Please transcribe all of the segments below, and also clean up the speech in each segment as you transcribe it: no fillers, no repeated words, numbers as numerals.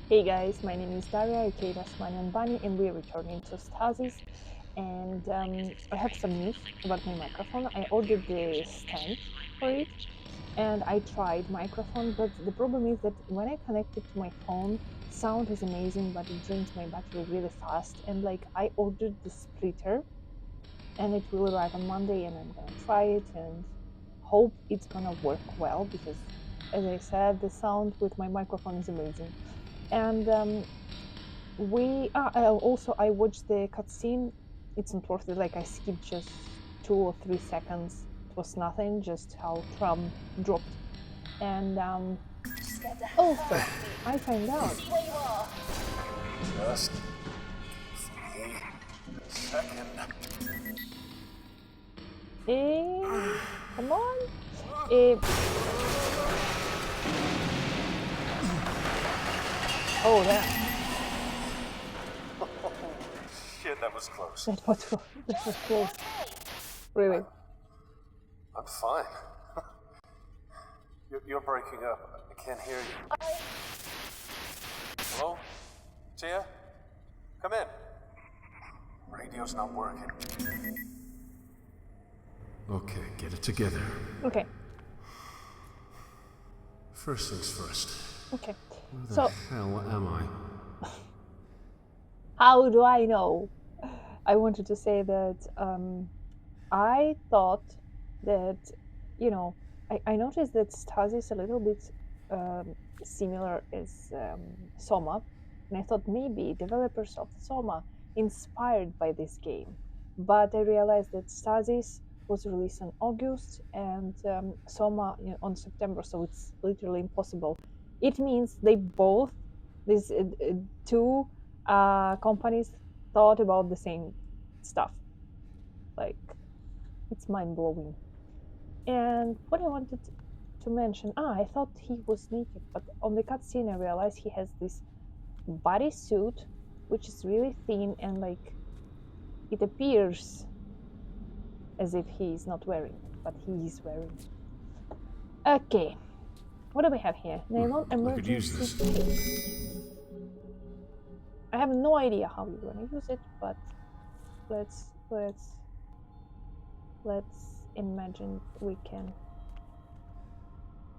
Hey guys, my name is Daria, aka Tasmanian Bunny, and we're returning to Stasis. And I have some news about my microphone. I ordered the stand for it, and I tried microphone, but the problem is that when I connect it to my phone, sound is amazing, but it drains my battery really fast. And like I ordered the splitter, and it will arrive on Monday, and I'm gonna try it and hope it's gonna work well because, as I said, the sound with my microphone is amazing. And I watched the cutscene. It's not worth it. Like I skipped just 2 or 3 seconds. It was nothing. Just how Trump dropped. And also I find out. Just a second. Come on. Oh, there. Shit, that was close. That was close. Really. I'm fine. You're breaking up. I can't hear you. Hello? Tia? Come in. Radio's not working. Okay, get it together. Okay. First things first. Okay. Where the So hell am I? how do I know? I wanted to say that I thought that, I noticed that Stasis is a little bit similar as Soma, and I thought maybe developers of Soma inspired by this game. But I realized that Stasis was released in August and Soma on September, so it's literally impossible. It means they both, these two companies, thought about the same stuff. Like, it's mind-blowing. And what I wanted to mention, I thought he was naked, but on the cutscene I realized he has this bodysuit which is really thin and like it appears as if he is not wearing it, but he is wearing it. Okay, what do we have here? Nylon I could use emergency this. kit. I have no idea how you're gonna use it, but let's imagine we can.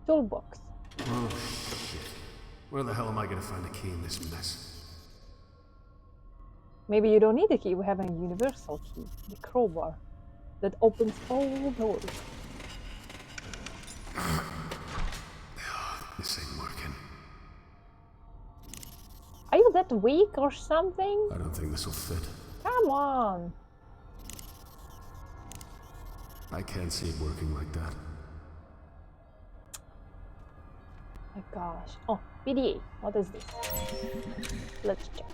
Toolbox. Oh, shit. Where the hell am I gonna find a key in this mess? Maybe you don't need a key, we have a universal key, the crowbar, that opens all doors. This ain't working. Are you that weak or something? I don't think this will fit. Come on! I can't see it working like that. My gosh. Oh, PDA. What is this? Let's check.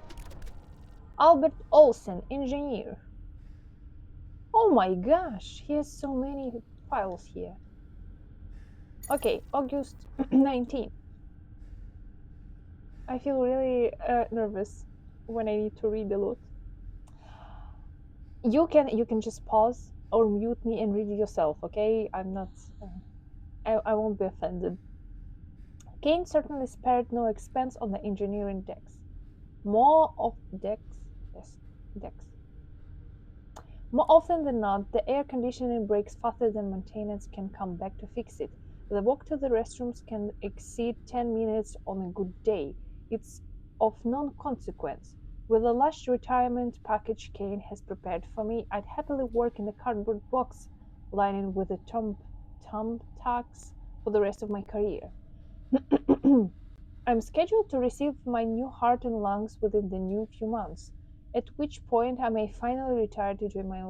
Albert Olsen, engineer. Oh my gosh, he has so many files here. Okay, August 19. I feel really nervous when I need to read the lot. You can just pause or mute me and read it yourself, okay? I'm not. I won't be offended. Kane certainly spared no expense on the engineering decks. More often than not, the air conditioning breaks faster than maintenance can come back to fix it. The walk to the restrooms can exceed 10 minutes on a good day. It's of non-consequence. With the lush retirement package Kane has prepared for me, I'd happily work in the cardboard box lining with the thumbtacks for the rest of my career. I'm scheduled to receive my new heart and lungs within the new few months, at which point I may finally retire to join my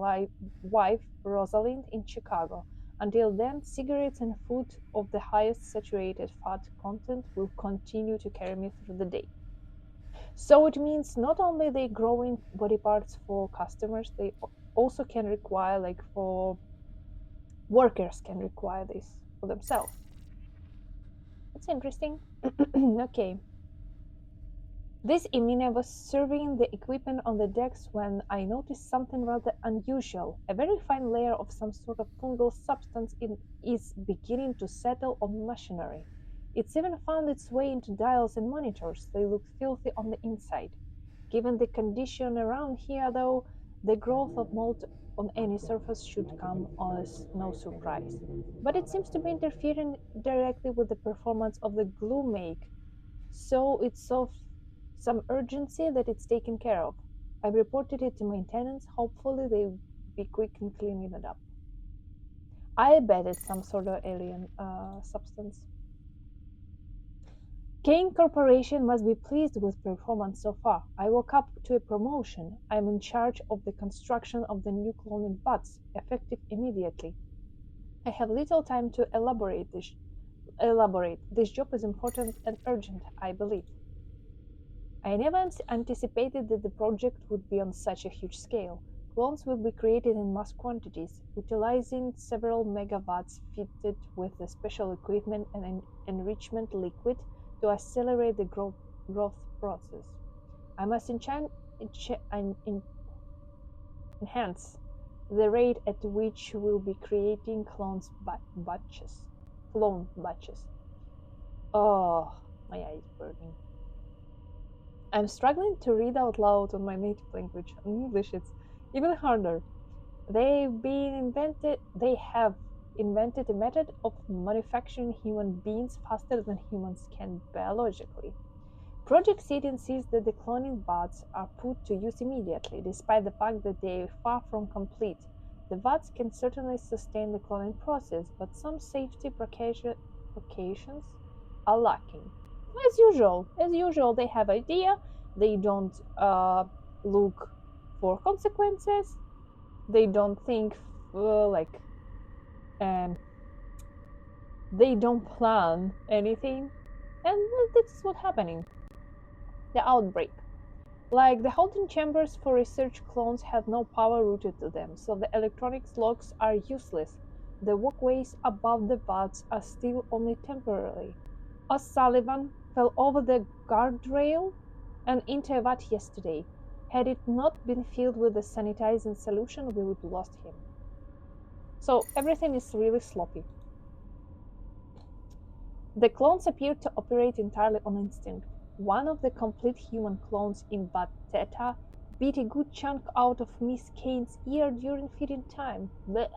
wife, Rosalind, in Chicago. Until then, cigarettes and food of the highest saturated fat content will continue to carry me through the day. So it means not only they growing body parts for customers, they also can require, like for workers can require this for themselves. That's interesting. Okay. This evening I was surveying the equipment on the decks when I noticed something rather unusual. A very fine layer of some sort of fungal substance is beginning to settle on machinery. It's even found its way into dials and monitors. They look filthy on the inside. Given the condition around here, though, the growth of mold on any surface should come as no surprise. But it seems to be interfering directly with the performance of the glue make, so it's of some urgency that it's taken care of. I've reported it to maintenance. Hopefully they'll be quick in cleaning it up. I bet it's some sort of alien substance. Kane Corporation must be pleased with performance so far. I woke up to a promotion. I'm in charge of the construction of the new cloning bots, effective immediately. I have little time to elaborate. This job is important and urgent, I believe. I never anticipated that the project would be on such a huge scale. Clones will be created in mass quantities, utilizing several megawatts fitted with the special equipment and an enrichment liquid to accelerate the growth process. I must enhance the rate at which we'll be creating clone batches. Oh, my eyes burning. I'm struggling to read out loud on my native language. In English, it's even harder. They have invented a method of manufacturing human beings faster than humans can biologically. Project Seed insists that the cloning bots are put to use immediately, despite the fact that they are far from complete. The bots can certainly sustain the cloning process, but some safety precautions are lacking. As usual, they have idea. They don't look for consequences. They don't think they don't plan anything, and this is what's happening. The outbreak. Like the holding chambers for research clones have no power routed to them, so the electronics locks are useless. The walkways above the bots are still only temporary. O'Sullivan fell over the guardrail and into a vat yesterday. Had it not been filled with the sanitizing solution, we would have lost him. So everything is really sloppy. The clones appeared to operate entirely on instinct. One of the complete human clones in Vat Theta beat a good chunk out of Miss Kane's ear during feeding time. Blech.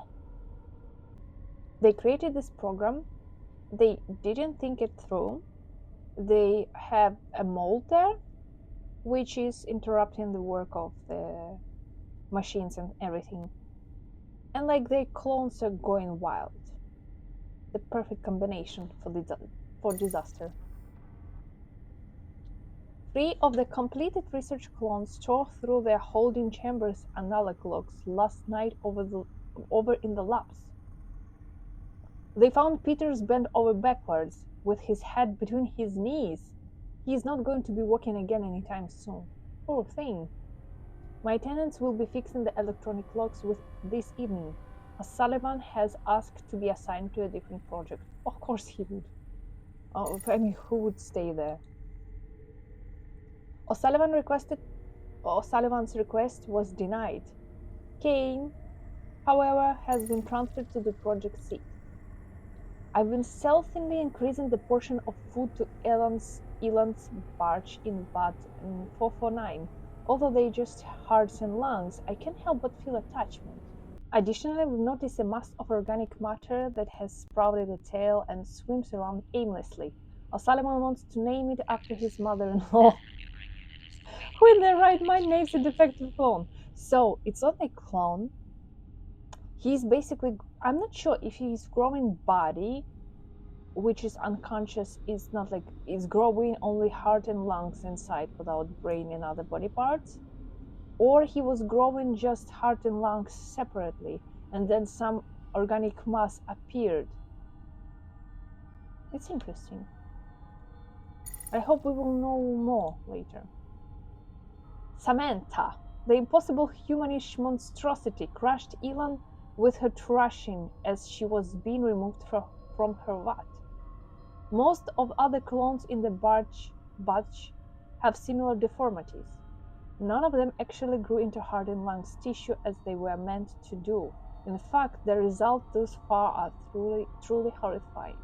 They created this program. They didn't think it through. They have a mold there, which is interrupting the work of the machines and everything. And like their clones are going wild. The perfect combination for disaster. 3 of the completed research clones tore through their holding chambers analog locks last night over in the labs. They found Peters bent over backwards, with his head between his knees. He is not going to be walking again anytime soon. Poor thing. My tenants will be fixing the electronic locks this evening. O'Sullivan has asked to be assigned to a different project. Of course he would. I mean, who would stay there? O'Sullivan's request was denied. Kane, however, has been transferred to the project seat. I've been stealthily increasing the portion of food to Elan's barge in Bat 449. Although they're just hearts and lungs, I can't help but feel attachment. Additionally, we've noticed a mass of organic matter that has sprouted a tail and swims around aimlessly. O'Sullivan wants to name it after his mother-in-law, who in their right mind names a defective clone. So, it's not a clone. He's basically, I'm not sure if his growing body, which is unconscious, is not like, is growing only heart and lungs inside without brain and other body parts, or he was growing just heart and lungs separately, and then some organic mass appeared. It's interesting. I hope we will know more later. Samantha, the impossible humanish monstrosity, crushed Elan with her thrashing as she was being removed from her vat. Most of other clones in the batch have similar deformities. None of them actually grew into heart and lungs tissue as they were meant to do. In fact, the results thus far are truly horrifying.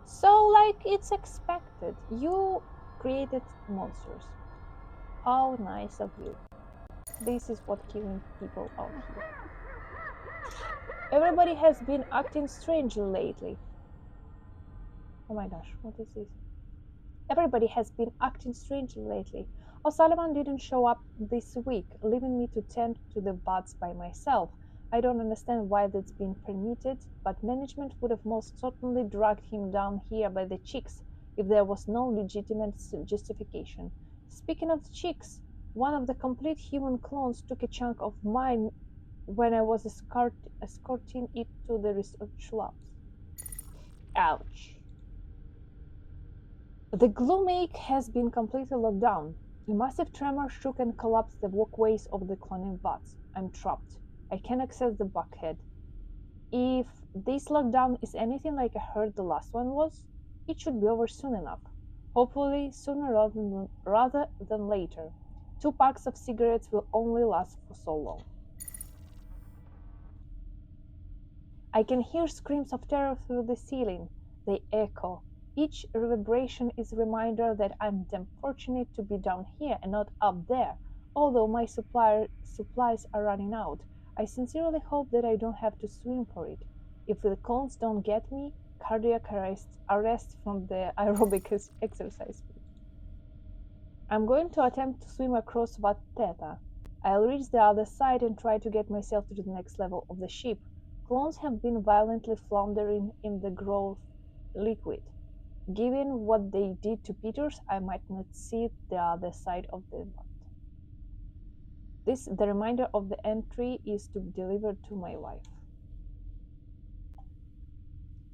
So, like, it's expected. You created monsters. How nice of you. This is what killing people out here. Everybody has been acting strangely lately. Oh my gosh, what is this? Everybody has been acting strangely lately. O'Sullivan didn't show up this week, leaving me to tend to the bats by myself. I don't understand why that's been permitted, but management would have most certainly dragged him down here by the cheeks if there was no legitimate justification. Speaking of cheeks, one of the complete human clones took a chunk of mine when I was escorting it to the research labs. Ouch. The Gloomake has been completely locked down. A massive tremor shook and collapsed the walkways of the cloning vats. I'm trapped. I can't access the bulkhead. If this lockdown is anything like I heard the last one was, it should be over soon enough. Hopefully sooner rather than later. 2 packs of cigarettes will only last for so long. I can hear screams of terror through the ceiling. They echo. Each reverberation is a reminder that I'm damn fortunate to be down here and not up there. Although my supplies are running out, I sincerely hope that I don't have to swim for it. If the clones don't get me, cardiac arrest from the aerobic exercise. I'm going to attempt to swim across Vat Theta. I'll reach the other side and try to get myself to the next level of the ship. Clones have been violently floundering in the growth liquid. Given what they did to Peters, I might not see the other side of the vat. The reminder of the entry is to be delivered to my wife.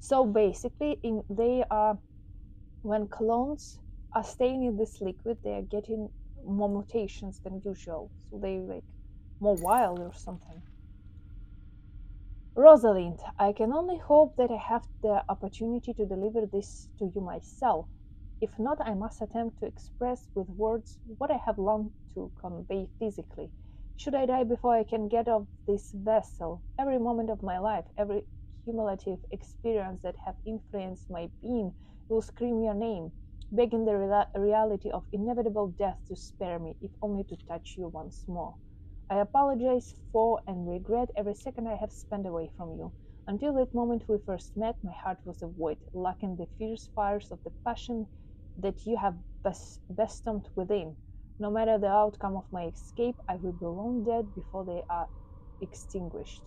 So basically, when clones are staying in this liquid, they are getting more mutations than usual. So they like more wild or something. Rosalind, I can only hope that I have the opportunity to deliver this to you myself. If not, I must attempt to express with words what I have longed to convey physically. Should I die before I can get off this vessel, every moment of my life, every cumulative experience that have influenced my being will scream your name, begging the reality of inevitable death to spare me, if only to touch you once more. I apologize for and regret every second I have spent away from you. Until that moment we first met, my heart was a void, lacking the fierce fires of the passion that you have bestowed within. No matter the outcome of my escape, I will be long dead before they are extinguished.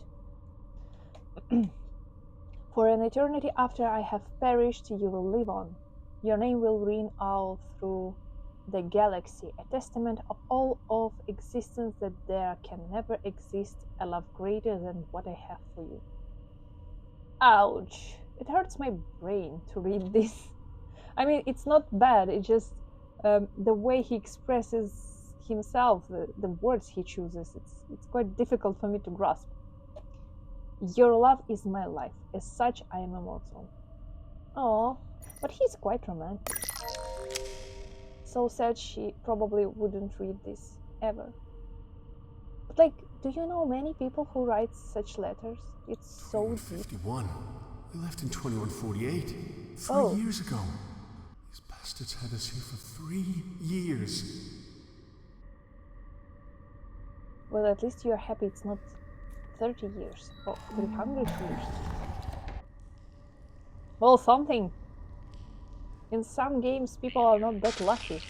For an eternity after I have perished, you will live on. Your name will ring out through the galaxy, a testament of all of existence that there can never exist a love greater than what I have for you. Ouch! It hurts my brain to read this. I mean, it's not bad, it's just the way he expresses himself, the words he chooses, it's quite difficult for me to grasp. Your love is my life. As such, I am immortal. Oh, but he's quite romantic. So sad she probably wouldn't read this ever. But like, do you know many people who write such letters? It's so deep. 51. We left in 2148. 3 years ago. These bastards had us here for 3 years. Well, at least you're happy it's not 30 years or 300 years. Well, something. In some games, people are not that lucky.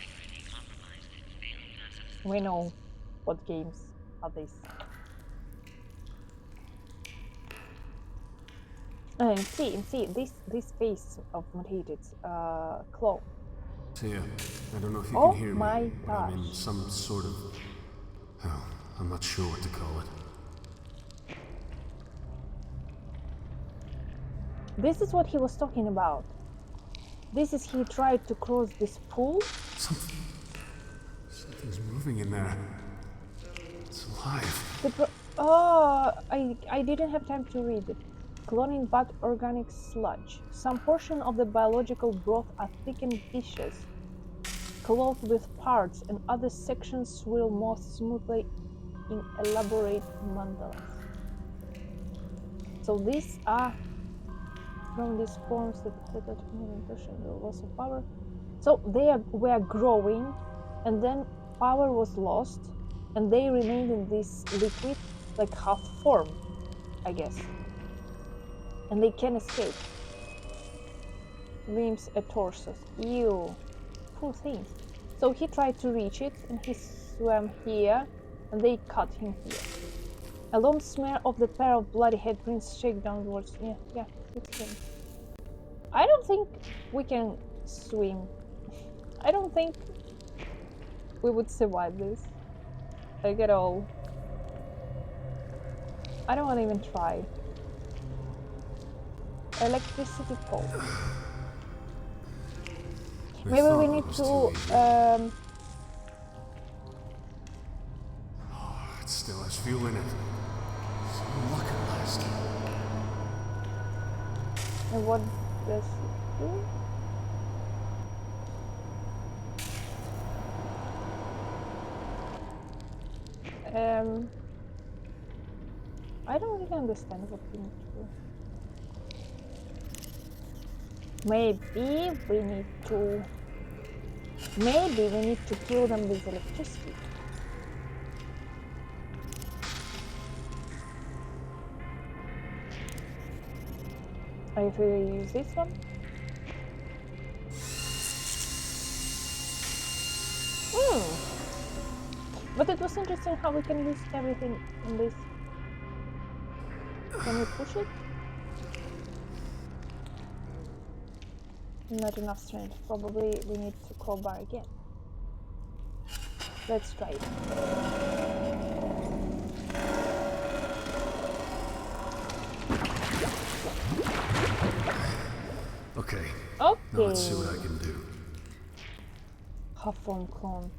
We know what games are these. And see, this face of mutated clone. Tia, I don't know if you Oh can hear my me, but I'm in gosh. some sort of... Hell, I'm not sure what to call it. This is what he was talking about. This is he tried to cross this pool. Something's moving in there. It's alive. I didn't have time to read it. Cloning but organic sludge. Some portion of the biological broth are thick and viscous, clothed with parts, and other sections swirl more smoothly in elaborate mandalas. So these are from these forms that had that impression there was a power. So they were growing, and then power was lost, and they remained in this liquid, like half form, I guess. And they can escape. Limbs and torsos. Ew. Poor things. So he tried to reach it, and he swam here, and they cut him here. A long smear of the pair of bloody headprints shake downwards. Yeah, it's him. I don't think we can swim. I don't think we would survive this. Like at all. I don't want to even try. Electricity pole. Maybe we need to It still has fuel in it. Some luck at last. and what does it do? I don't really understand what we need to do. Maybe we need to kill them with electricity. If we use this one. But it was interesting how we can use everything in this. Can we push it? Not enough strength. Probably we need to crowbar again. Let's try it. Okay. Okay. Now let's see what I can do. Half form clone.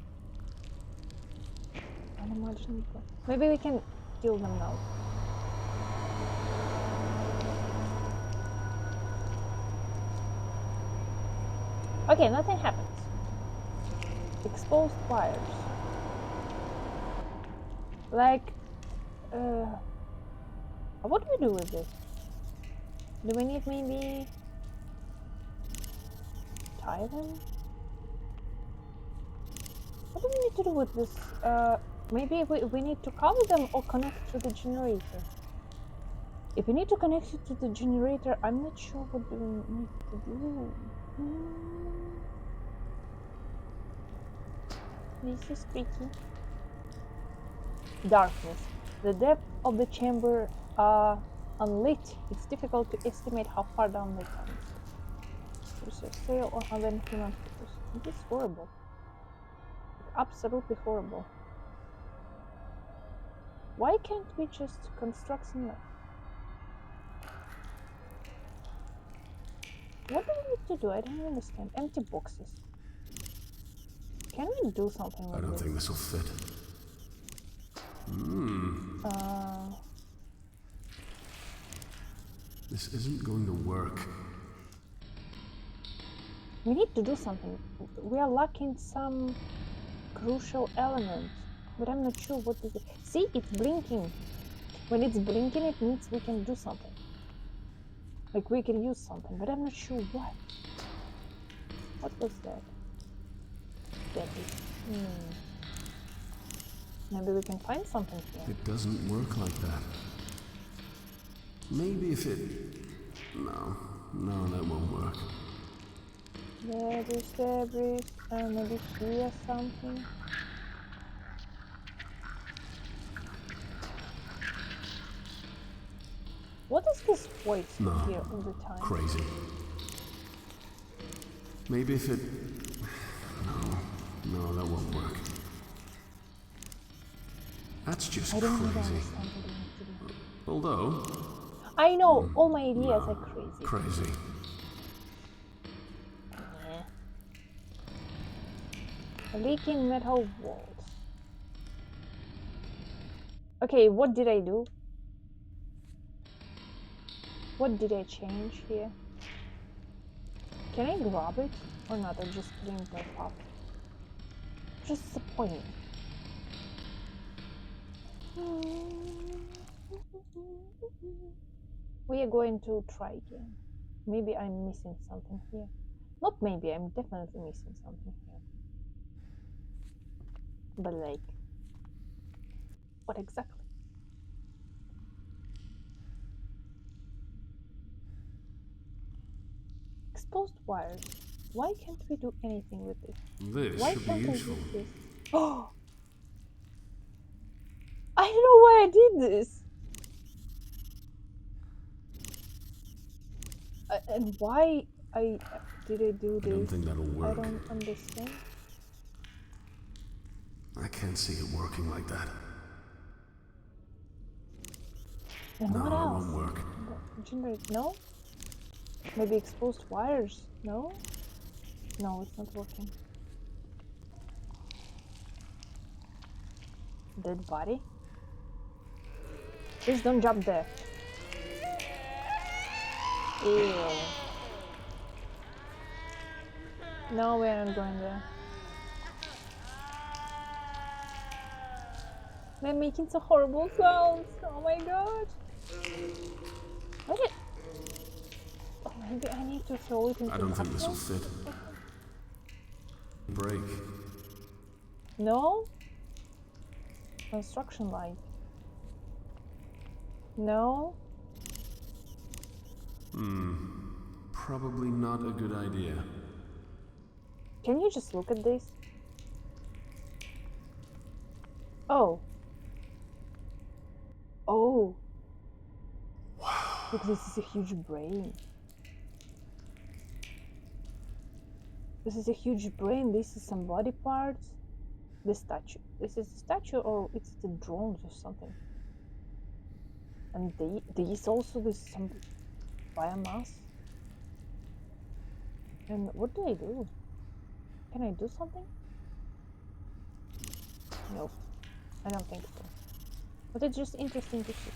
Unimaginable. Maybe we can kill them now. Okay, nothing happens. Exposed wires. Like, what do we do with this? Do we need maybe tie them? What do we need to do with this? Maybe we need to cover them or connect to the generator. If we need to connect it to the generator, I'm not sure what do we need to do. This is tricky. Darkness. The depth of the chamber are unlit. It's difficult to estimate how far down they can. There's a sail or other human features. This is horrible. Like, absolutely horrible. Why can't we just construct some? What do we need to do? I don't understand. Empty boxes. Can we do something with this? I don't think this will fit. This isn't going to work. We need to do something. We are lacking some crucial element, but I'm not sure what is it. See, it's blinking. When it's blinking, it means we can do something. Like we can use something, but I'm not sure what. What was that? Maybe we can find something here. It doesn't work like that. Maybe if it... No, that won't work. There is debris, and maybe here something. What is this voice here all the time? Crazy. Maybe if it... No, that won't work. That's just I don't crazy. understand what we need to do. Although... I know, all my ideas are crazy. Crazy. Leaking metal walls. Okay, what did I do? What did I change here? Can I grab it or not? I just cleaned my path. Just the point. We are going to try again. Maybe I'm missing something here. Not maybe, I'm definitely missing something here. But like, what exactly? Exposed wires. Why can't we do anything with this? This Why should be can't I useful. use this? Oh! I don't know why I did this! And why did I do I don't this? think that'll I work. don't understand. I can't see it working like that. And No, what that else? won't work. Generate? No? Maybe exposed wires? No? No, it's not working. Dead body? Please don't jump there. Ew. No, we're not going there. They're making so horrible sounds. Oh my god. What is... Oh, maybe I need to throw it into I don't the think this will upload? fit. Break. No? Construction light. No? Probably not a good idea. Can you just look at this? Oh. Oh. Wow. Look, this is a huge brain. This is a huge brain. This is some body parts. The statue. This is a statue, or it's the drones or something. And these also, this is some biomass. And what do I do? Can I do something? No, I don't think so. But it's just interesting to see.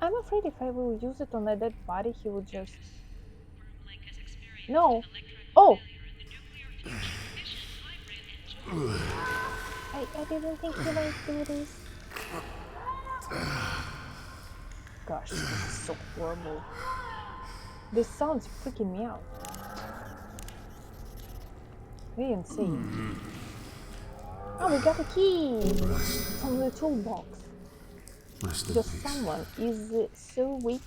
I'm afraid if I will use it on a dead body, he will just... No! Oh! I didn't think he might do this. Gosh, this is so horrible. This sound's freaking me out. Really insane. Oh, we got a key from the toolbox. Because someone is so weak,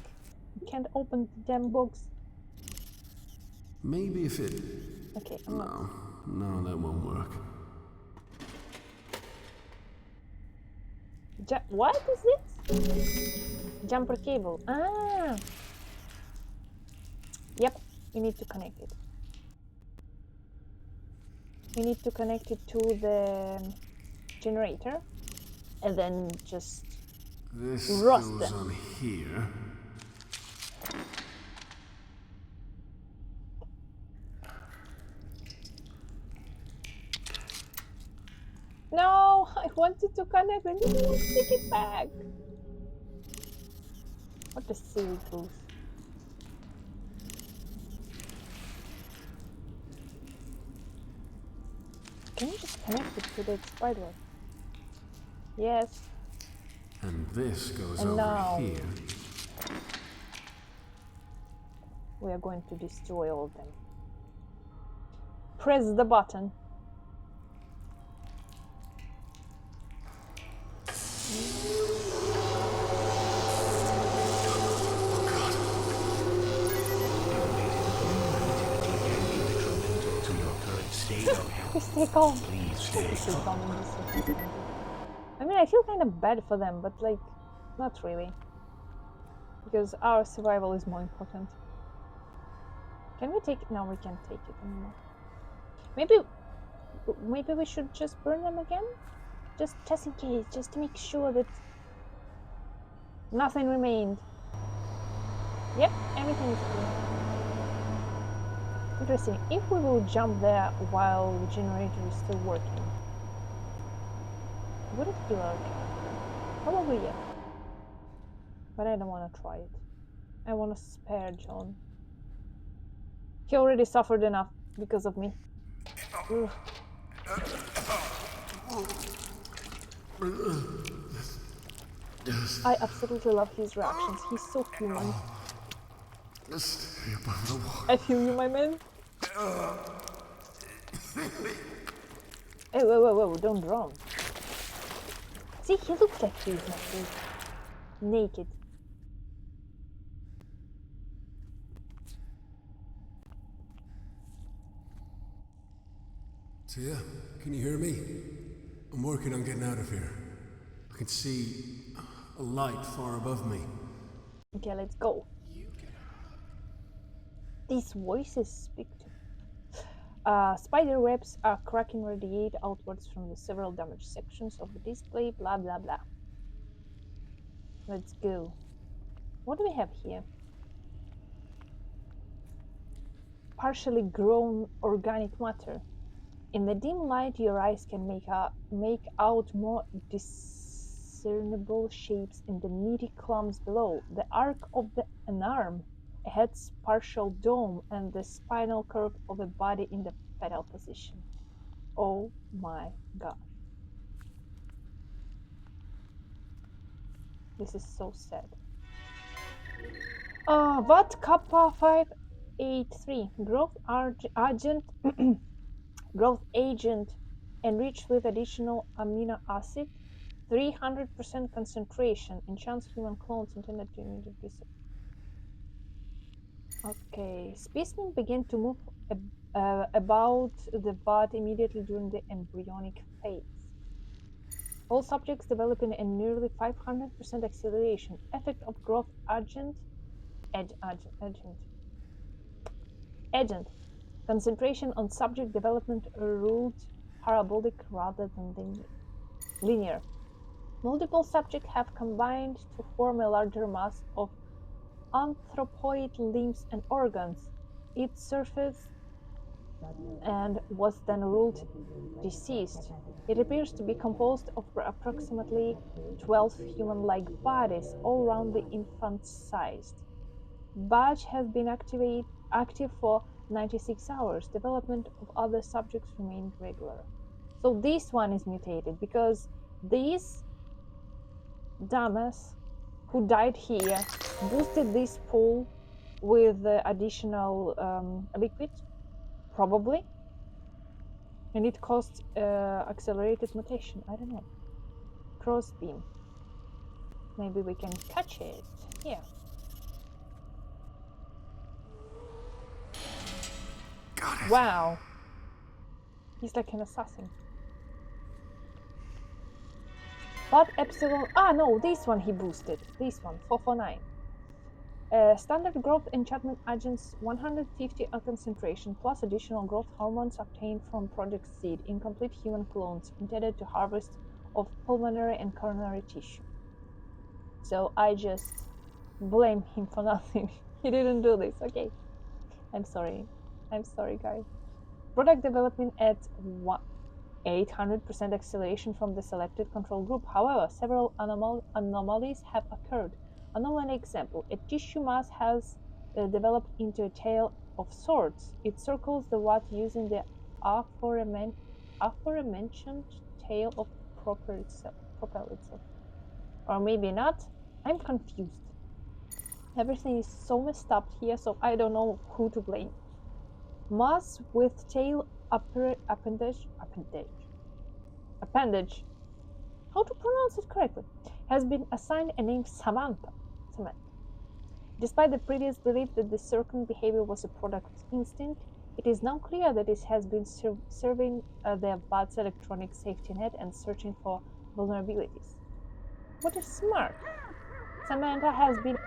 you can't open the damn box. Maybe if it... Okay, I'm not... No, that won't work. What is this? Jumper cable. Ah! Yep, we need to connect it. We need to connect it to the generator and then just This rust goes them. on here. No, I wanted to connect and you won't take it back. What a silly goose. Can you just connect it to the spider? Yes. And this goes And over now here. we are going to destroy all of them. Press the button. Please stay calm. Please stay calm in this situation. I mean, I feel kind of bad for them, but like, not really. Because our survival is more important. Can we take it? No, we can't take it anymore. Maybe we should just burn them again? Just in case, just to make sure that nothing remained. Yep, everything is clear. Interesting. If we will jump there while the generator is still working, would it kill our character? Probably yes. But I don't want to try it. I want to spare John. He already suffered enough because of me. Ugh. I absolutely love his reactions. He's so human. Stay above the water. I feel you, my man. Hey, whoa, don't drown. See, he looks like he's naked. Tia, can you hear me? I'm working on getting out of here. I can see a light far above me. Okay, let's go. These voices speak to me. Spider webs are cracking radiate outwards from the several damaged sections of the display, blah blah blah. Let's go. What do we have here? Partially grown organic matter. In the dim light, your eyes can make out more discernible shapes in the meaty clumps below. The arc of an arm, a head's partial dome, and the spinal curve of a body in the fetal position. Oh my god. This is so sad. What Kappa 583 growth agent enriched with additional amino acid, 300% concentration, enchants human clones intended to immediately. Okay, specimen began to move about the bud immediately during the embryonic phase. All subjects developing a nearly 500% acceleration. Effect of growth agent. Concentration on subject development ruled parabolic rather than linear. Multiple subjects have combined to form a larger mass of anthropoid limbs and organs. Its surface and was then ruled deceased. It appears to be composed of approximately 12 human-like bodies, all roundly infant-sized. Badge has been active for 96 hours. Development of other subjects remained regular. So this one is mutated because these damas who died here boosted this pool with additional liquid, probably, and it caused accelerated mutation. I don't know. Crossbeam. Maybe we can catch it. Here. Got it. Wow. He's like an assassin. But epsilon. Ah, no, this one he boosted. This one, 449. Standard growth enchantment agents 150 concentration plus additional growth hormones obtained from Project Seed, incomplete human clones intended to harvest of pulmonary and coronary tissue. So I just blame him for nothing. He didn't do this. Okay. I'm sorry, guys. Product development at 800% acceleration from the selected control group. However, several anomalies have occurred. Anomaly example: a tissue mass has developed into a tail of sorts. It circles the watt using the aforementioned tail of propel itself. Or maybe not. I'm confused. Everything is so messed up here, so I don't know who to blame. Mass with tail appendage, how to pronounce it correctly, has been assigned a name Samantha. Despite the previous belief that the circling behavior was a product of instinct, it is now clear that it has been serving their bud's electronic safety net and searching for vulnerabilities. What is smart? Samantha has been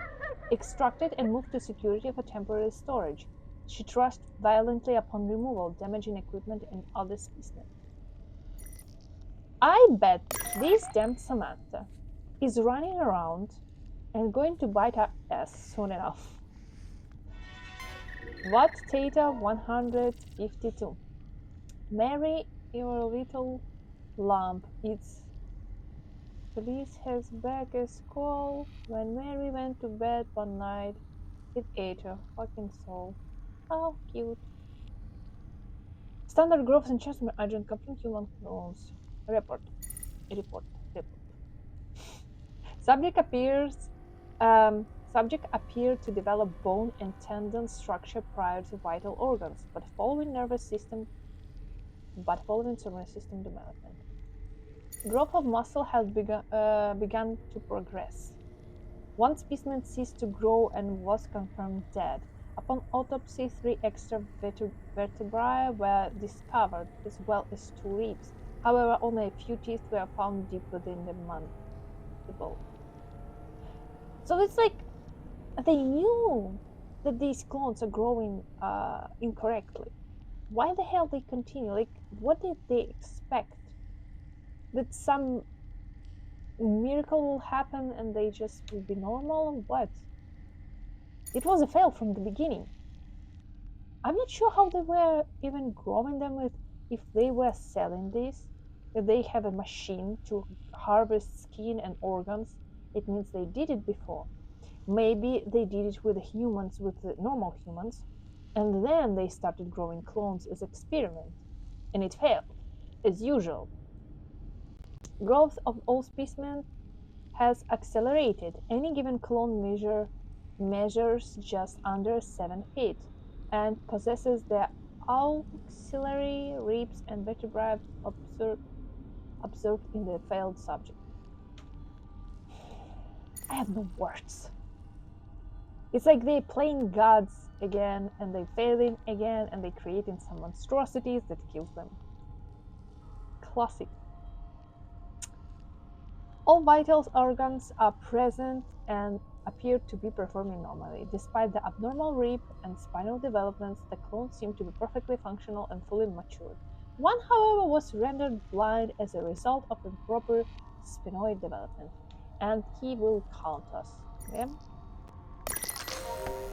extracted and moved to security for temporary storage. She thrust violently upon removal, damaging equipment and other specimens. I bet this damned Samantha is running around and going to bite our ass soon enough. What Theta 152? Mary, your little lamb. It's police has back a skull. When Mary went to bed one night, it ate her fucking soul. How cute. Standard growth and chasm agent complete human clones. Report. Report. Report. Subject appears. Subject appeared to develop bone and tendon structure prior to vital organs, but following nervous system development. Growth of muscle had begun to progress. One specimen ceased to grow and was confirmed dead. Upon autopsy, 3 extra vertebrae were discovered, as well as 2 ribs. However, only a few teeth were found deep within the mandible. So it's like they knew that these clones are growing incorrectly. Why the hell they continue? Like, what did they expect? That some miracle will happen and they just will be normal? What? It was a fail from the beginning. I'm not sure how they were even growing them with, if they were selling this, if they have a machine to harvest skin and organs. It means they did it before. Maybe they did it with the humans, with the normal humans, and then they started growing clones as experiment, and it failed, as usual. Growth of all specimens has accelerated. Any given clone measures just under 7 feet and possesses the auxiliary ribs and vertebrae observed in the failed subject. I have no words. It's like they're playing gods again, and they failing again, and they creating some monstrosities that kills them. Classic. All vital organs are present and appear to be performing normally. Despite the abnormal rib and spinal developments, the clones seem to be perfectly functional and fully matured. One, however, was rendered blind as a result of improper sphenoid development, and he will count us. Yeah?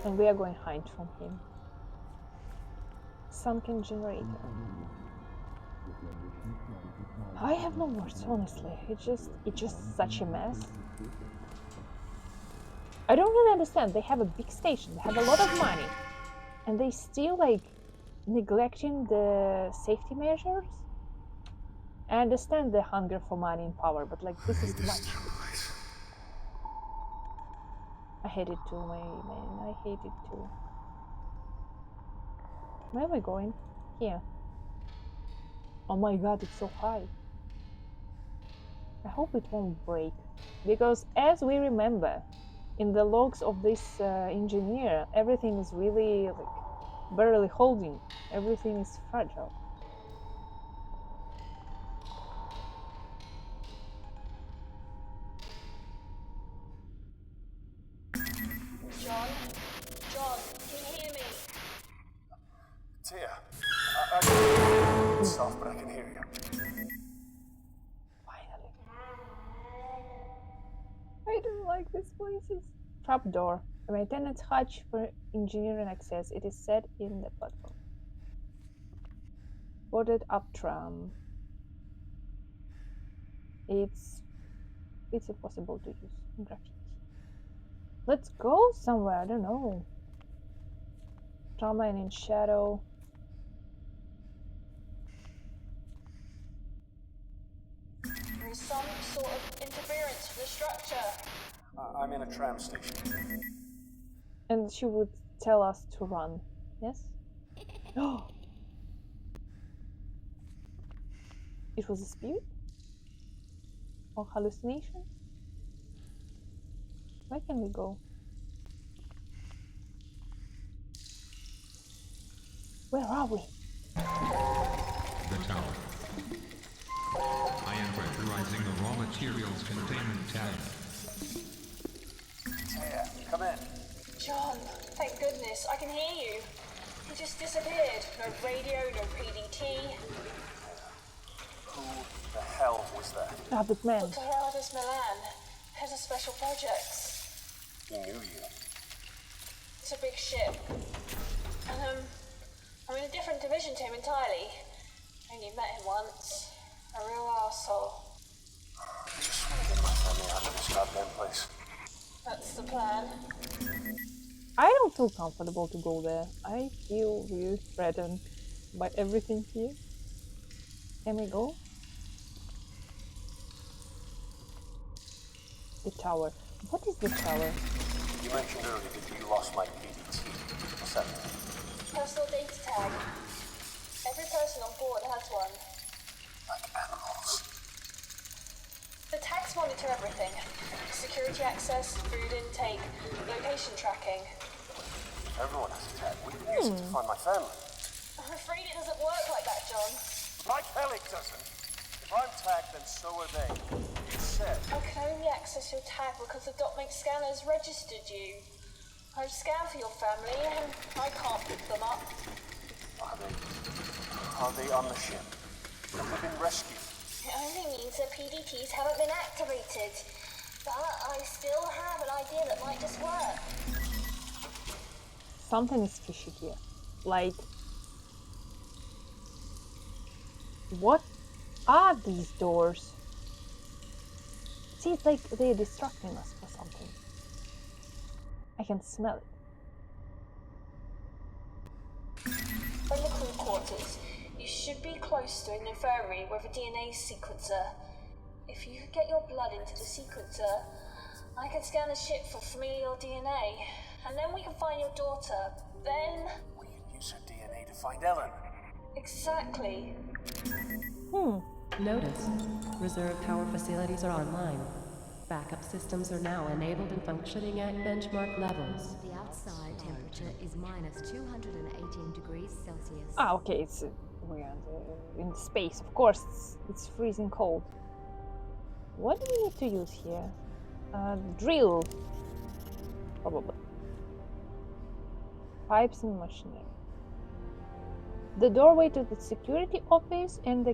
And we are going to hide from him. Sunken generator. I have no words, honestly. It's just such a mess. I don't really understand. They have a big station, they have a lot of money, and they still like neglecting the safety measures. I understand the hunger for money and power, but like this is too much. I hate it too, man. I hate it too. Where are we going? Here. Oh my god, it's so high. I hope it won't break, because as we remember, in the logs of this engineer, everything is really like barely holding. Everything is fragile. John, can you hear me? Tia, it's soft, but I can hear you. Finally. I don't like these places. Trapdoor. A maintenance hatch for engineering access. It is set in the platform. Boarded up tram. It's impossible to use graffiti. Let's go somewhere. I don't know. Trauma and in shadow. There is some sort of interference with the structure. I'm in a tram station. And she would tell us to run. Yes? Oh! It was a spirit? Or hallucination? Where can we go? Where are we? The tower. I am pressurizing the raw materials containment tank. Tia, come in. John, thank goodness, I can hear you. You just disappeared. No radio, no PDT. Who the hell was that? Rabbit man. Dr. Gerardus Milan, head of special projects. He knew you. It's a big ship. And I'm in a different division to him entirely. Only met him once. A real arsehole. I just want to get my family out of this goddamn place. That's the plan. I don't feel comfortable to go there. I feel really threatened. by everything here. Can we go? The tower. What is the tower? You mentioned earlier that you lost my PDT. What's that? Personal data tag. Every person on board has one. Like animals. The tags monitor everything. Security access, food intake, location tracking. Everyone has a tag. We can use it to find my family. I'm afraid it doesn't work like that, John. Like hell it doesn't. If I'm tagged, then so are they. You said. I can only access your tag because the Dotmate scanners registered you. I've scanned for your family and I can't pick them up. Are they on the ship? Have they been rescued? It only means the PDTs haven't been activated. But I still have an idea that might just work. Something is fishy here. Like, what are these doors? It seems like they're distracting us for something. I can smell it. From the crew quarters, you should be close to an infirmary with a DNA sequencer. If you could get your blood into the sequencer, I can scan the ship for familial DNA, and then we can find your daughter. Then... We can use her DNA to find Ellen. Exactly. Notice, reserve power facilities are online. Backup systems are now enabled and functioning at benchmark levels. The outside temperature is minus 218 degrees Celsius. Ah, okay, it's we're in space. Of course, it's freezing cold. What do we need to use here? Drill, probably. Pipes and machinery. The doorway to the security office and the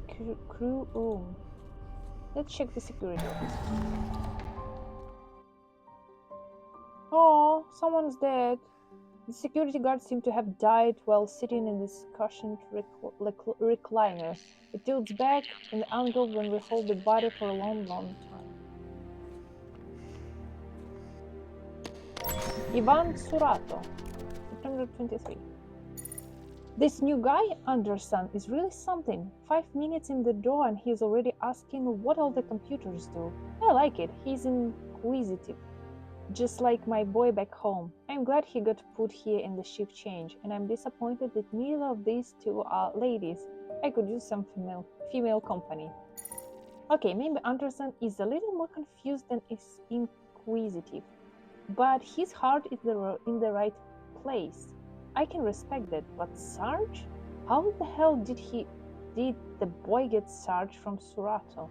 crew room. Let's check the security office. Oh, someone's dead. The security guard seemed to have died while sitting in this cushioned recliner. It tilts back in the angle when we hold the body for a long, long time. Ivan Surato, September 23. This new guy, Anderson, is really something. 5 minutes in the door and he's already asking what all the computers do. I like it. He's inquisitive. Just like my boy back home. I'm glad he got put here in the shift change, and I'm disappointed that neither of these two are ladies. I could use some female company. Okay, maybe Anderson is a little more confused than is inquisitive, but his heart is in the right place. I can respect that, but Sarge? How the hell did the boy get Sarge from Surato?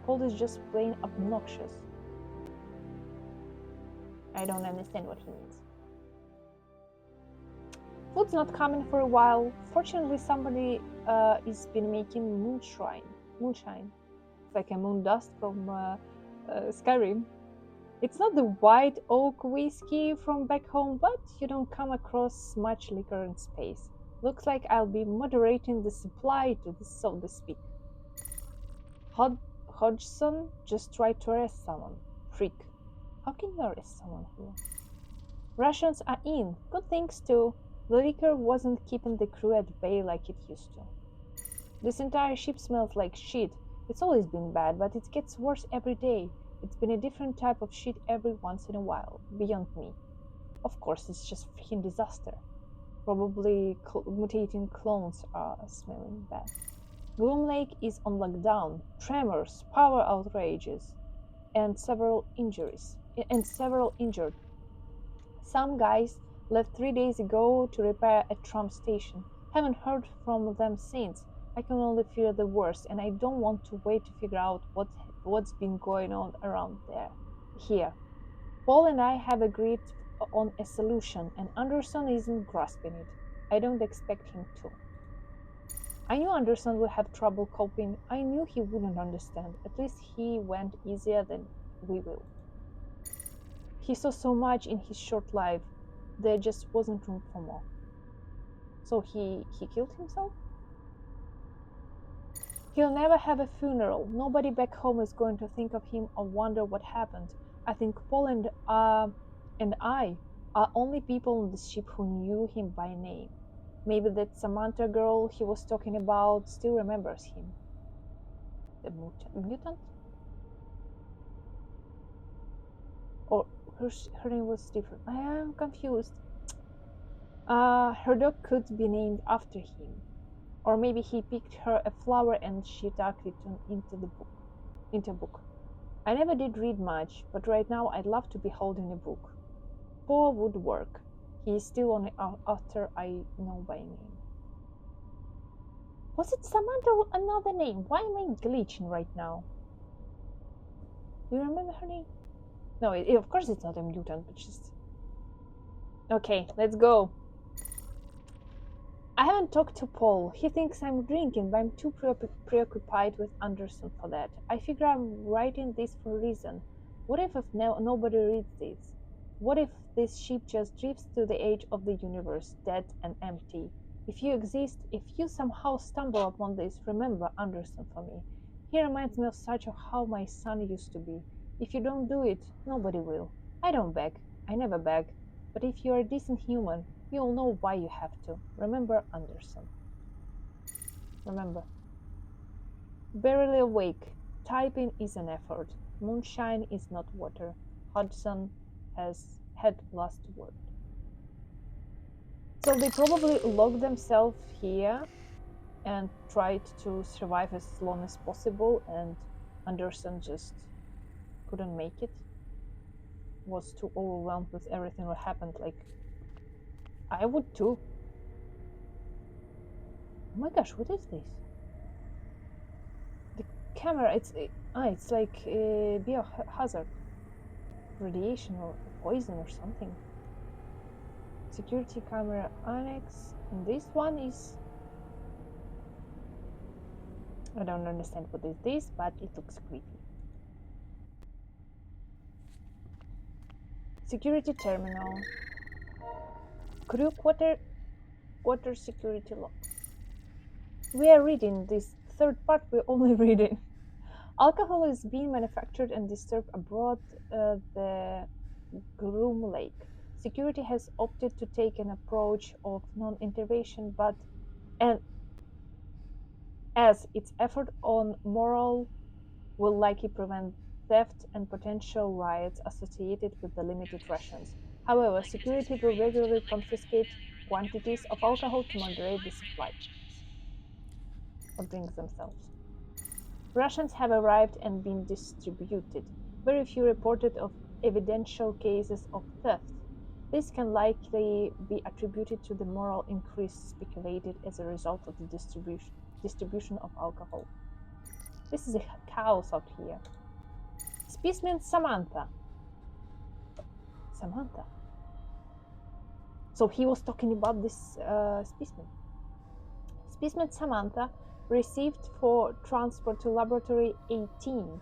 Paul is just plain obnoxious. I don't understand what he means. Food's not coming for a while. Fortunately, somebody has been making moonshine. It's like a moon dust from Skyrim. It's not the white oak whiskey from back home, but you don't come across much liquor in space. Looks like I'll be moderating the supply to this, so to speak. Hodgson just tried to arrest someone. Freak. How can you arrest someone here? Russians are in. Good things too. The liquor wasn't keeping the crew at bay like it used to. This entire ship smells like shit. It's always been bad, but it gets worse every day. It's been a different type of shit every once in a while. Beyond me. Of course, it's just freaking disaster. Probably mutating clones are smelling bad. Gloom Lake is on lockdown. Tremors, power outrages, and several injured. Some guys left 3 days ago to repair a tram station. Haven't heard from them since. I can only fear the worst, and I don't want to wait to figure out what's been going on around here. Paul and I have agreed on a solution, and Anderson isn't grasping it. I don't expect him to. I knew Anderson would have trouble coping. I knew he wouldn't understand. At least he went easier than we will. He saw so much in his short life. There just wasn't room for more. So he killed himself? He'll never have a funeral. Nobody back home is going to think of him or wonder what happened. I think Paul and I are only people on the ship who knew him by name. Maybe that Samantha girl he was talking about still remembers him. The mutant? Or her name was different. I am confused. Her dog could be named after him. Or maybe he picked her a flower and she tucked it into a book. I never did read much, but right now I'd love to be holding a book. Poe would work. He is still only author I know by name. Was it Samantha or another name? Why am I glitching right now? Do you remember her name? No, of course it's not a mutant, but just... Okay, let's go. I haven't talked to Paul. He thinks I'm drinking, but I'm too preoccupied with Anderson for that. I figure I'm writing this for a reason. What if nobody reads this? What if this ship just drifts to the edge of the universe, dead and empty? If you exist, if you somehow stumble upon this, remember Anderson for me. He reminds me of such of how my son used to be. If you don't do it, nobody will. I don't beg. I never beg. But if you're a decent human, you'll know why you have to. Remember Anderson. Remember. Barely awake. Typing is an effort. Moonshine is not water. Hudson has had last word. So they probably locked themselves here and tried to survive as long as possible, and Anderson just couldn't make it. Was too overwhelmed with everything that happened. Like, I would too. Oh my gosh, what is this? The camera, it's like a biohazard. Radiation or poison or something. Security camera annex. And this one is... I don't understand what is this, but it looks creepy. Security terminal. Crew quarter security lock. We are reading this third part. We're only reading. Alcohol is being manufactured and distributed aboard the Groom Lake. Security has opted to take an approach of non-intervention, but as its effort on moral will likely prevent theft and potential riots associated with the limited rations. However, security will regularly confiscate quantities of alcohol to moderate the supply of drinks themselves. Rations have arrived and been distributed. Very few reported of evidential cases of theft. This can likely be attributed to the moral increase speculated as a result of the distribution of alcohol. This is a chaos out here. Specimen Samantha. Samantha. So he was talking about this specimen. Specimen Samantha received for transport to Laboratory 18.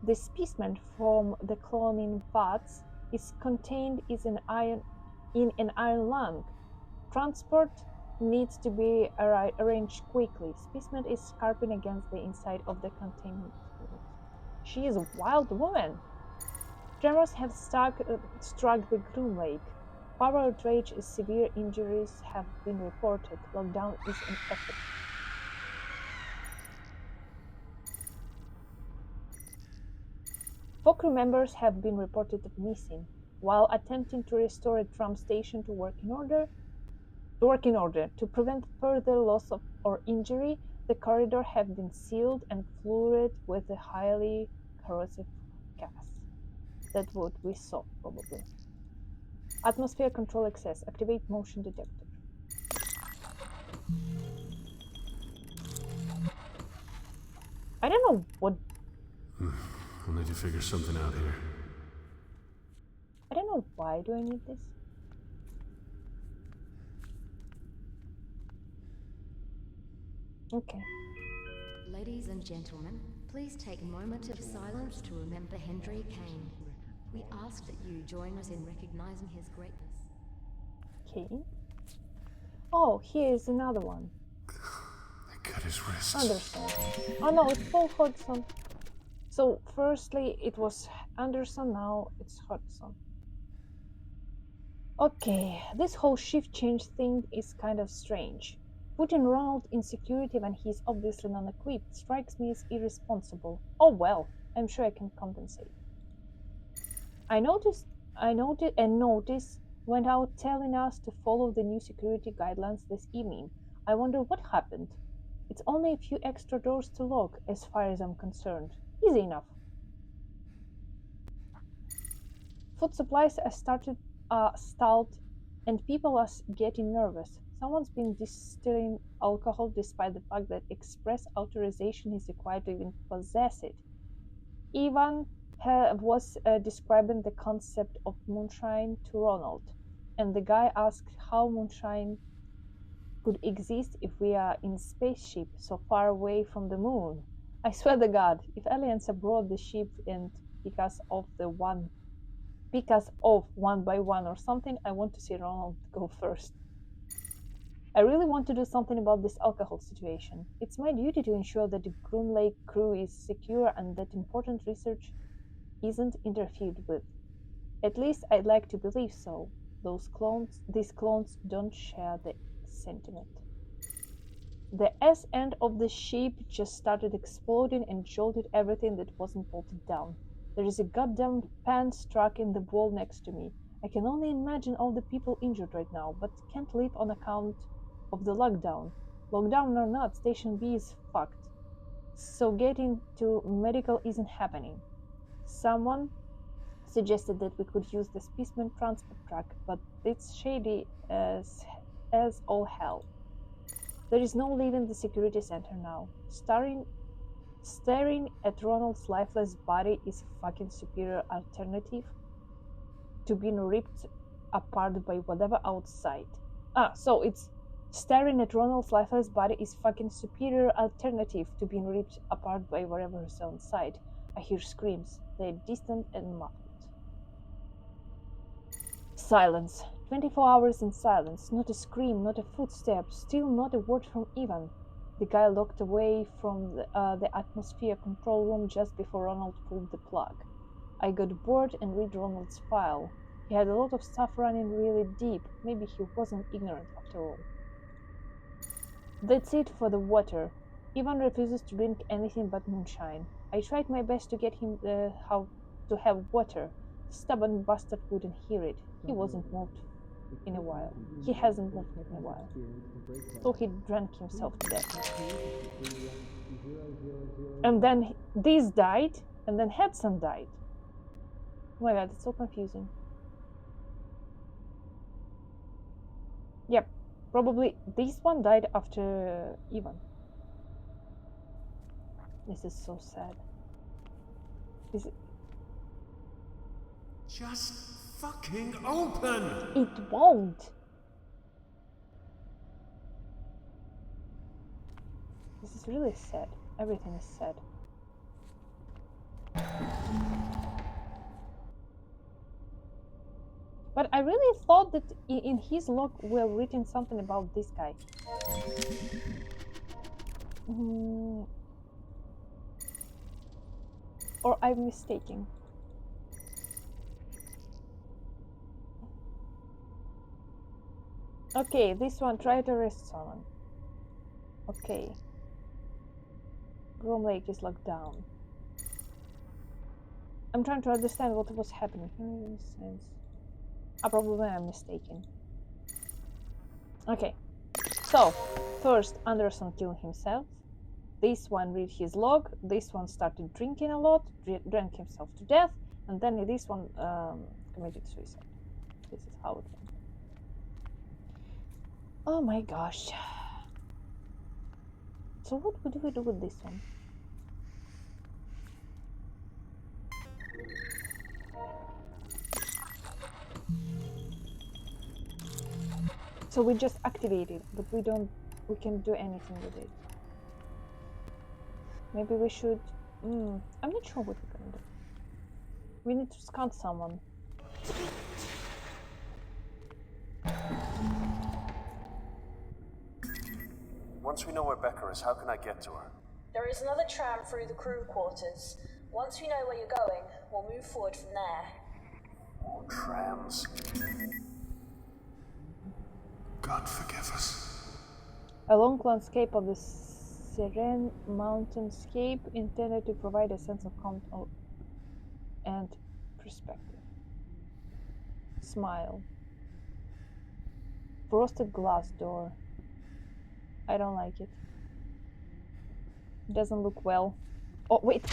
The specimen from the cloning vats is contained in an iron lung. Transport needs to be arranged quickly. Specimen is scarping against the inside of the containment unit. She is a wild woman. Tremors have struck the Groom Lake. Power outrage and severe injuries have been reported. Lockdown is in effect. Four crew members have been reported missing. While attempting to restore a tram station to work in order to prevent further loss or injury, the corridor have been sealed and fluorid with a highly corrosive gas. That's what we saw, probably. Atmosphere control access. Activate motion detector. I don't know what... I'll need to figure something out here. I don't know why do I need this. Okay. Ladies and gentlemen, please take a moment of silence to remember Henry Kane. We ask that you join us in recognizing his greatness. Okay. Oh, here is another one. They cut his wrists. Anderson. Oh no, it's Paul Hudson. So, firstly, it was Anderson, now it's Hudson. Okay, this whole shift change thing is kind of strange. Putting Ronald in security when he's obviously non-equipped strikes me as irresponsible. Oh well, I'm sure I can compensate. I noticed and notice went out telling us to follow the new security guidelines this evening. I wonder what happened. It's only a few extra doors to lock as far as I'm concerned. Easy enough. Food supplies are stalled and people are getting nervous. Someone's been distilling alcohol despite the fact that express authorization is required to even possess it. Ivan was describing the concept of moonshine to Ronald, and the guy asked how moonshine could exist if we are in spaceship so far away from the moon. I swear to God, if aliens abroad the ship and pick us off one by one or something, I want to see Ronald go first. I really want to do something about this alcohol situation. It's my duty to ensure that the Groom Lake crew is secure and that important research isn't interfered with. At least I'd like to believe so. These clones don't share the sentiment. The S end of the ship just started exploding and jolted everything that wasn't bolted down. There is a goddamn pan stuck in the wall next to me. I can only imagine all the people injured right now, but can't leave on account of the lockdown. Lockdown or not, Station B is fucked. So getting to medical isn't happening. Someone suggested that we could use the specimen transport truck, but it's shady as all hell. There is no leaving the security center now. Staring at Ronald's lifeless body is a fucking superior alternative to being ripped apart by whatever outside. So it's staring at Ronald's lifeless body is fucking superior alternative to being ripped apart by whatever is outside. I hear screams. They're distant and muffled. Silence. 24 hours in silence. Not a scream, not a footstep, still not a word from Ivan. The guy locked away from the atmosphere control room just before Ronald pulled the plug. I got bored and read Ronald's file. He had a lot of stuff running really deep. Maybe he wasn't ignorant after all. That's it for the water. Ivan refuses to drink anything but moonshine. I tried my best to get him how to have water. Stubborn bastard wouldn't hear it. He wasn't moved in a while. He hasn't moved in a while. So he drank himself to death. And then this died, and then Hudson died. Oh my god, it's so confusing. Yep, probably this one died after Ivan. This is so sad. Is it? Just fucking open! It won't. This is really sad. Everything is sad. But I really thought that in his log were written something about this guy. Or I'm mistaken. Okay, this one, try to arrest someone. Okay. Groom Lake is locked down. I'm trying to understand what was happening. Probably I'm mistaken. Okay. So, first Anderson killed himself. This one read his log. This one started drinking a lot, drank himself to death, and then this one committed suicide. This is how it went. Oh my gosh. So what do we do with this one? So we just activate it, but we can't do anything with it. Maybe we should, I'm not sure what we're gonna do. We need to scan someone. Once we know where Becca is, how can I get to her? There is another tram through the crew quarters. Once we know where you're going, we'll move forward from there. More trams. God forgive us. A long landscape of the serene mountainscape intended to provide a sense of calm and perspective. Smile. Frosted glass door. I don't like it. It doesn't look well. Oh, wait.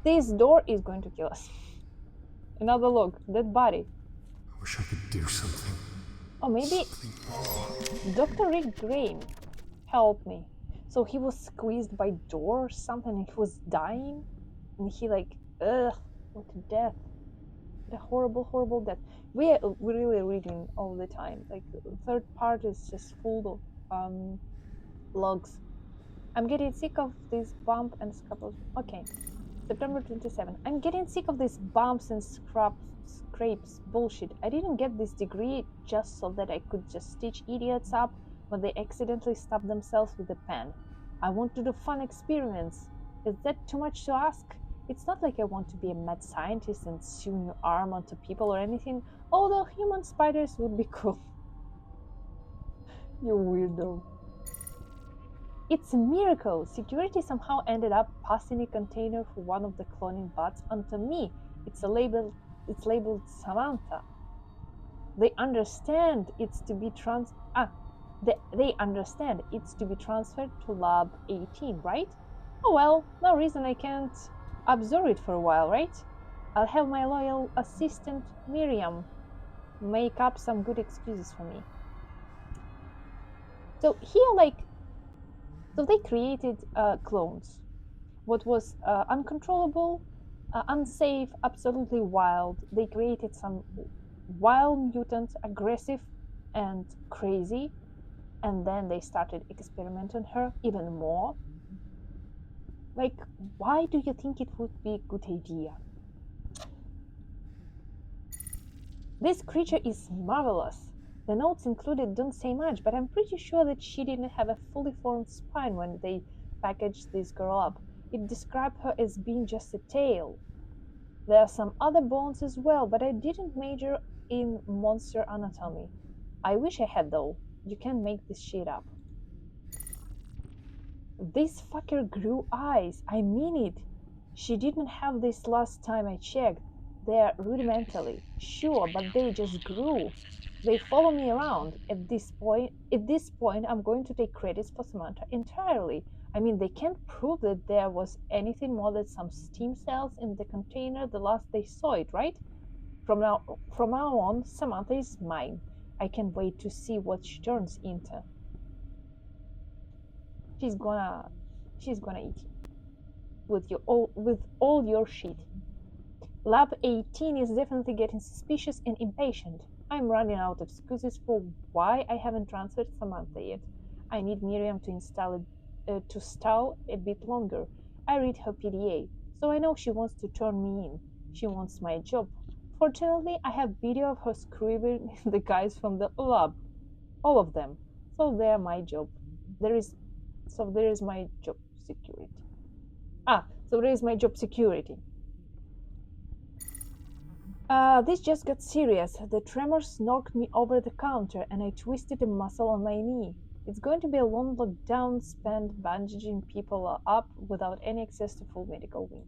This door is going to kill us. Another look. Dead body. I wish I could do something. Oh, maybe Dr. Rick Graham help me. So he was squeezed by door or something and he was dying? And he like, ugh, what a death. The horrible, horrible death. We're really reading all the time. Like, the third part is just full of logs. I'm getting sick of this bump and scrapes. Okay, September 27. I'm getting sick of these bumps and scrapes. Bullshit. I didn't get this degree just so that I could just stitch idiots up when they accidentally stab themselves with a pen. I want to do fun experiments. Is that too much to ask? It's not like I want to be a mad scientist and sew your arm onto people or anything, although human spiders would be cool. You weirdo. It's a miracle! Security somehow ended up passing a container for one of the cloning bots onto me. It's labeled Samantha. They understand it's to be they understand it's to be transferred to Lab 18, right? Oh well, no reason I can't absorb it for a while, right? I'll have my loyal assistant Miriam make up some good excuses for me. So here, so they created clones. What was uncontrollable, unsafe, absolutely wild. They created some wild mutants, aggressive and crazy, and then they started experimenting on her even more. Like, why do you think it would be a good idea? This creature is marvelous. The notes included don't say much, but I'm pretty sure that she didn't have a fully formed spine when they packaged this girl up. It described her as being just a tail. There are some other bones as well, but I didn't major in monster anatomy. I wish I had though. You can't make this shit up. This fucker grew eyes. I mean it. She didn't have this last time I checked. They're rudimentally, sure, but they just grew. They follow me around. At this point, I'm going to take credits for Samantha entirely. I mean, they can't prove that there was anything more than some steam cells in the container the last they saw it, right? From now on, Samantha is mine. I can't wait to see what she turns into. She's gonna eat you with all your shit. Lab 18 is definitely getting suspicious and impatient. I'm running out of excuses for why I haven't transferred Samantha yet. I need Miriam to stall a bit longer. I read her PDA, so I know she wants to turn me in. She wants my job. Fortunately, I have video of her screwing the guys from the lab. All of them. So they're my job. There is my job security. So there is my job security. This just got serious. The tremors knocked me over the counter and I twisted a muscle on my knee. It's going to be a long lockdown spent bandaging people up without any access to full medical wing.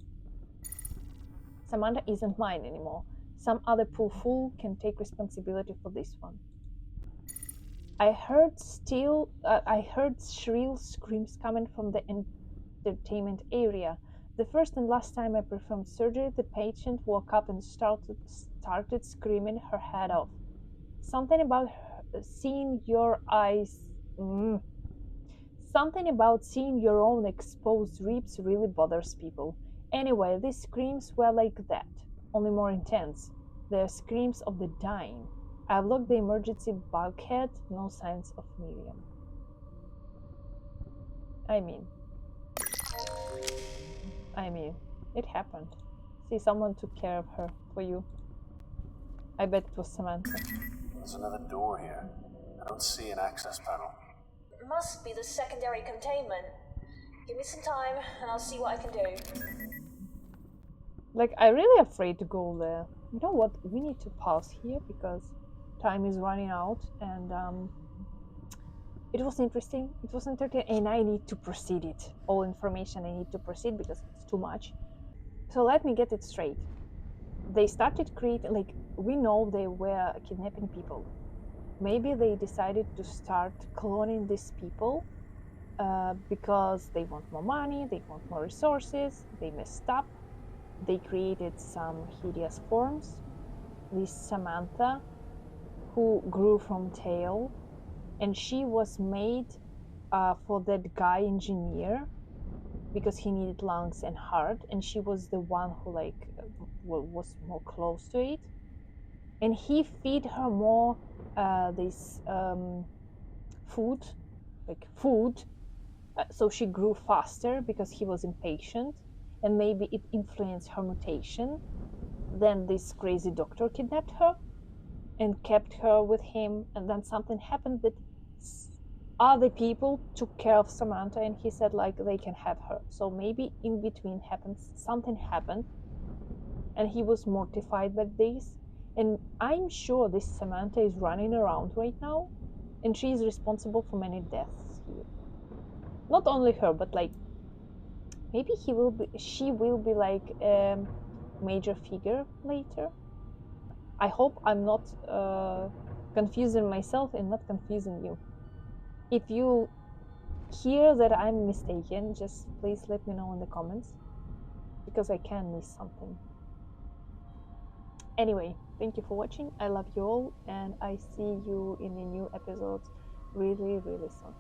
Samantha isn't mine anymore. Some other pool fool can take responsibility for this one. I heard shrill screams coming from the entertainment area. The first and last time I performed surgery, the patient woke up and started screaming her head off. Something about seeing your eyes. Something about seeing your own exposed ribs really bothers people. Anyway, these screams were like that, only more intense. They're screams of the dying. I locked the emergency bulkhead, no signs of Miriam. I mean, it happened. See, someone took care of her for you. I bet it was Samantha. There's another door here. I don't see an access panel. It must be the secondary containment. Give me some time and I'll see what I can do. Like, I'm really afraid to go there. You know what? We need to pause here because time is running out, and it was interesting, it was entertaining, and I need to proceed it. All information I need to proceed because it's too much. So let me get it straight. They started creating, like, we know they were kidnapping people. Maybe they decided to start cloning these people because they want more money, they want more resources, they messed up, they created some hideous forms. This Samantha, who grew from tail, and she was made for that guy engineer because he needed lungs and heart, and she was the one who like was more close to it, and he feed her more this food, so she grew faster because he was impatient, and maybe it influenced her mutation. Then this crazy doctor kidnapped her and kept her with him, and then something happened that other people took care of Samantha, and he said like they can have her. So maybe in between something happened, and he was mortified by this. And I'm sure this Samantha is running around right now, and she is responsible for many deaths here. Not only her, but like maybe she will be like a major figure later. I hope I'm not confusing myself and not confusing you. If you hear that I'm mistaken, just please let me know in the comments, because I can miss something. Anyway, thank you for watching. I love you all, and I see you in the new episodes really, really soon.